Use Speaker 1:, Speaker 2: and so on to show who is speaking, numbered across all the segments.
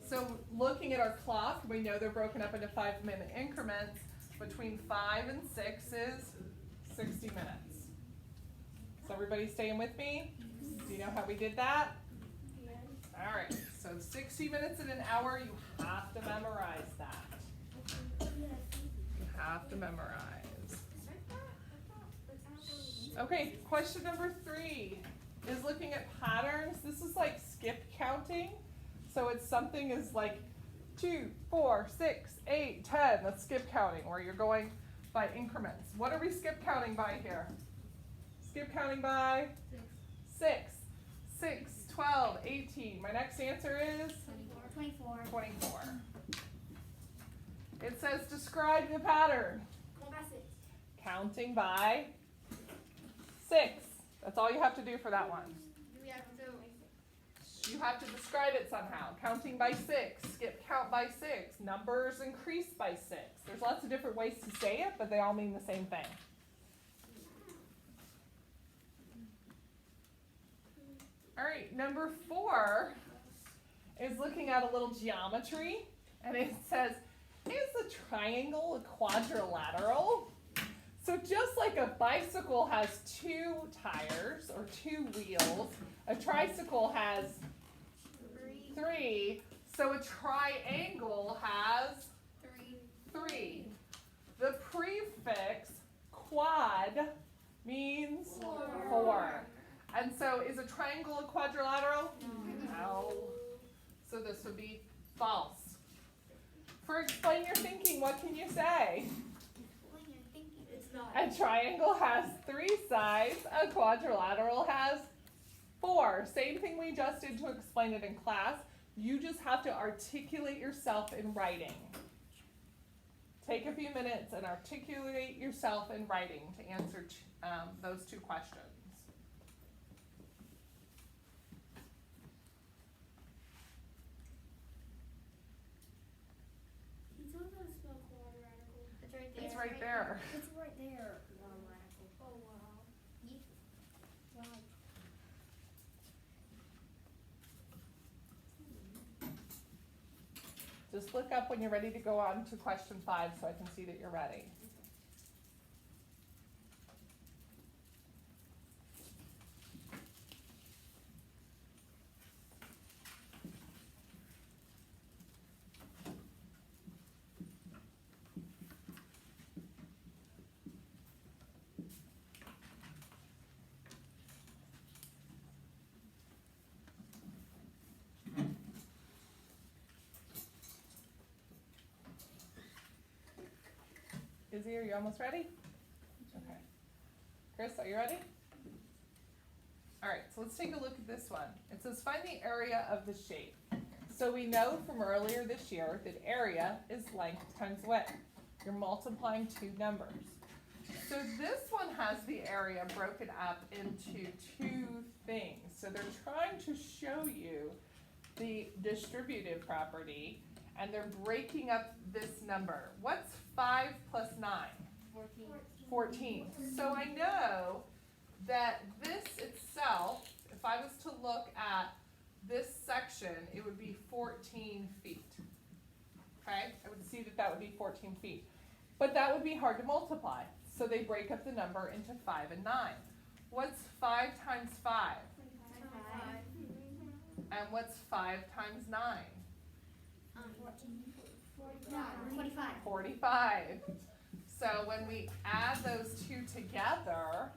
Speaker 1: So looking at our clock, we know they're broken up into 5-minute increments. Between 5 and 6 is 60 minutes. So everybody staying with me? Do you know how we did that?
Speaker 2: Yes.
Speaker 1: All right, so 60 minutes in an hour, you have to memorize that. You have to memorize. Okay, question number 3 is looking at patterns. This is like skip counting. So it's something is like 2, 4, 6, 8, 10. That's skip counting where you're going by increments. What are we skip counting by here? Skip counting by 6. 6, 12, 18. My next answer is
Speaker 2: 24.
Speaker 1: 24. It says describe the pattern. Counting by 6. That's all you have to do for that one. You have to describe it somehow. Counting by 6, skip count by 6, numbers increase by 6. There's lots of different ways to say it, but they all mean the same thing. All right, number 4 is looking at a little geometry, and it says, is a triangle a quadrilateral? So just like a bicycle has 2 tires or 2 wheels, a tricycle has 3. So a triangle has 3. The prefix quad means 4. And so is a triangle a quadrilateral? No. So this would be false. For explain your thinking, what can you say? A triangle has 3 sides, a quadrilateral has 4. Same thing we just did to explain it in class. You just have to articulate yourself in writing. Take a few minutes and articulate yourself in writing to answer those 2 questions. It's right there.
Speaker 2: It's right there. Oh, wow. Wow.
Speaker 1: Just look up when you're ready to go on to question 5 so I can see that you're ready. Izzy, are you almost ready? Okay. Chris, are you ready? All right, so let's take a look at this one. It says find the area of the shape. So we know from earlier this year that area is length times width. You're multiplying 2 numbers. So this one has the area broken up into 2 things. So they're trying to show you the distributive property, and they're breaking up this number. What's 5 plus 9? 14. So I know that this itself, if I was to look at this section, it would be 14 feet. Okay? I would see that that would be 14 feet. But that would be hard to multiply. So they break up the number into 5 and 9. What's 5 times 5?
Speaker 2: 25.
Speaker 1: And what's 5 times 9? 45. So when we add those 2 together,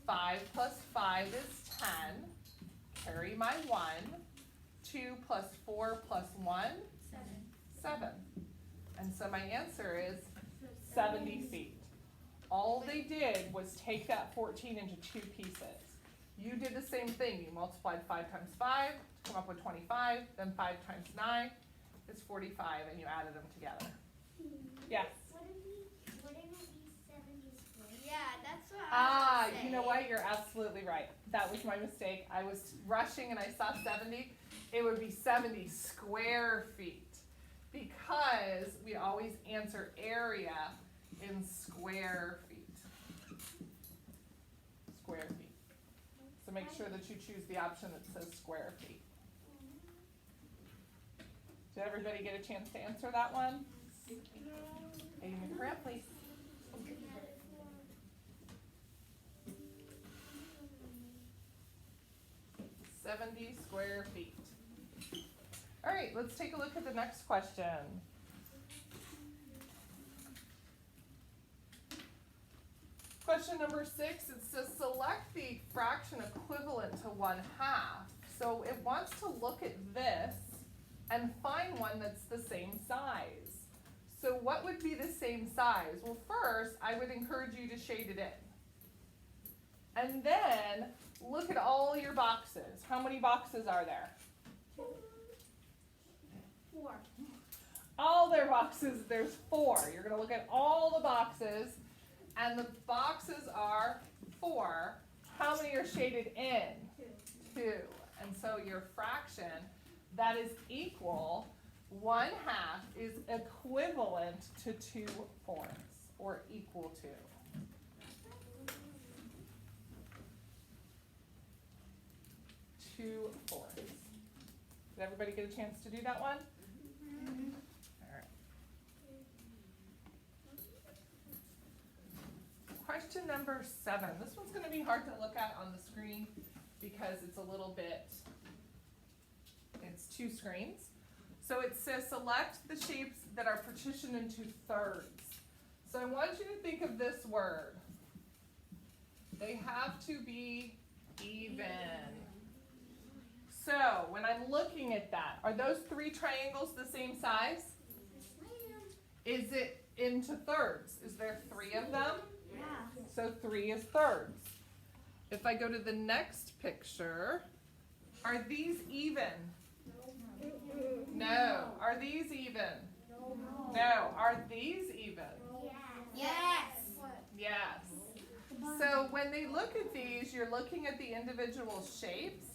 Speaker 1: 5 plus 5 is 10. Carry my 1. 2 plus 4 plus 1? 7. And so my answer is 70 feet. All they did was take that 14 into 2 pieces. You did the same thing. You multiplied 5 times 5 to come up with 25, then 5 times 9 is 45, and you added them together. Yes?
Speaker 2: Wouldn't it be 70 squared? Yeah, that's what
Speaker 1: Ah, you know what? You're absolutely right. That was my mistake. I was rushing and I saw 70. It would be 70 square feet because we always answer area in square feet. Square feet. So make sure that you choose the option that says square feet. Did everybody get a chance to answer that one? Amy McGrath, please. 70 square feet. All right, let's take a look at the next question. Question number 6, it says select the fraction equivalent to 1/2. So it wants to look at this and find one that's the same size. So what would be the same size? Well, first, I would encourage you to shade it in. And then look at all your boxes. How many boxes are there?
Speaker 2: 4.
Speaker 1: All their boxes, there's 4. You're going to look at all the boxes, and the boxes are 4. How many are shaded in? 2. And so your fraction that is equal, 1/2 is equivalent to 2/4, or equal to. Two-fourths. Did everybody get a chance to do that one? All right. Question number 7. This one's going to be hard to look at on the screen because it's a little bit, it's 2 screens. So it says select the shapes that are partitioned into thirds. So I want you to think of this word. They have to be even. So when I'm looking at that, are those 3 triangles the same size? Is it into thirds? Is there 3 of them?
Speaker 2: Yeah.
Speaker 1: So 3 is thirds. If I go to the next picture, are these even? No. Are these even? No. Are these even?
Speaker 2: Yes.
Speaker 1: Yes. So when they look at these, you're looking at the individual shapes,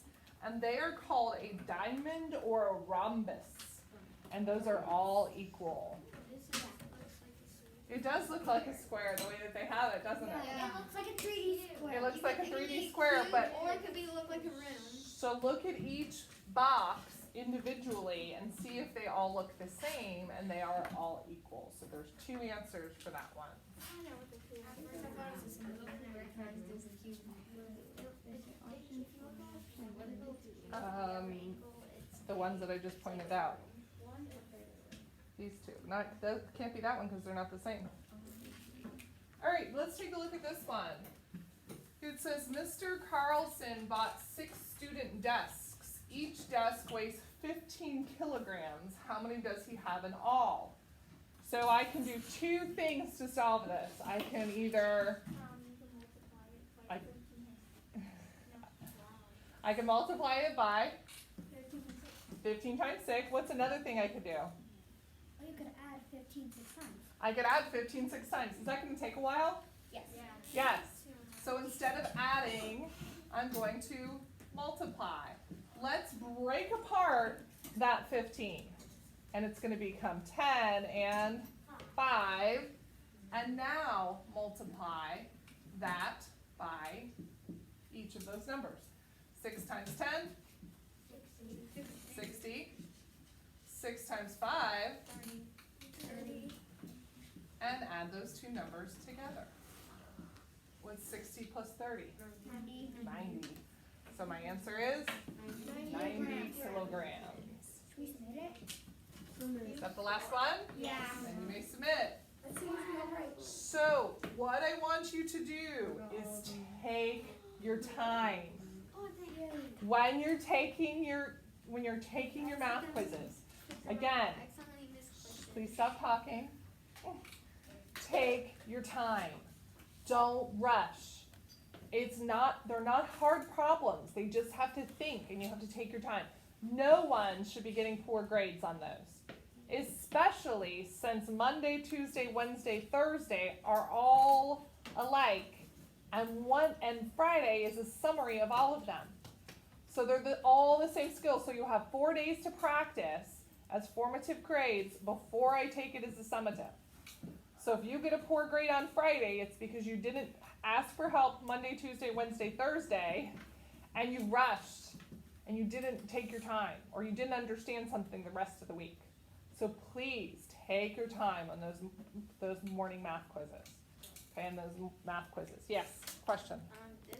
Speaker 1: and they are called a diamond or a rhombus. And those are all equal. It does look like a square the way that they have it, doesn't it?
Speaker 2: It looks like a 3D square.
Speaker 1: It looks like a 3D square, but
Speaker 2: Or it could be look like a room.
Speaker 1: so look at each box individually and see if they all look the same, and they are all equal. So there's 2 answers for that one.
Speaker 2: I know what the cube is. At first I thought it was a symbol, and I recognized it as a cube.
Speaker 1: The ones that I just pointed out. These 2. Not, that can't be that one because they're not the same. All right, let's take a look at this one. It says Mr. Carlson bought 6 student desks. Each desk weighs 15 kilograms. How many does he have in all? So I can do 2 things to solve this. I can either I can multiply it by 15 times 6. What's another thing I could do?
Speaker 2: Oh, you could add 15 6 times.
Speaker 1: I could add 15 6 times. Is that going to take a while?
Speaker 2: Yes.
Speaker 1: Yes. So instead of adding, I'm going to multiply. Let's break apart that 15. And it's going to become 10 and 5. And now multiply that by each of those numbers. 6 times 10, 60. 6 times 5,
Speaker 2: 30.
Speaker 1: and add those 2 numbers together. What's 60 plus 30? 90. So my answer is 90 kilograms.
Speaker 2: Should we submit it?
Speaker 1: Is that the last one?
Speaker 2: Yeah.
Speaker 1: Then you may submit.
Speaker 2: Let's see if we all right.
Speaker 1: So what I want you to do is take your time.
Speaker 2: Oh, thank you.
Speaker 1: When you're taking your math quizzes, again, please stop talking. Take your time. Don't rush. They're not hard problems. They just have to think, and you have to take your time. No one should be getting poor grades on those, especially since Monday, Tuesday, Wednesday, Thursday are all alike, and Friday is a summary of all of them. So they're all the same skills. So you'll have 4 days to practice as formative grades before I take it as a summative. So if you get a poor grade on Friday, it's because you didn't ask for help Monday, Tuesday, Wednesday, Thursday, and you rushed, and you didn't take your time, or you didn't understand something the rest of the week. So please take your time on those morning math quizzes. Okay, and those math quizzes. Yes, question?
Speaker 3: This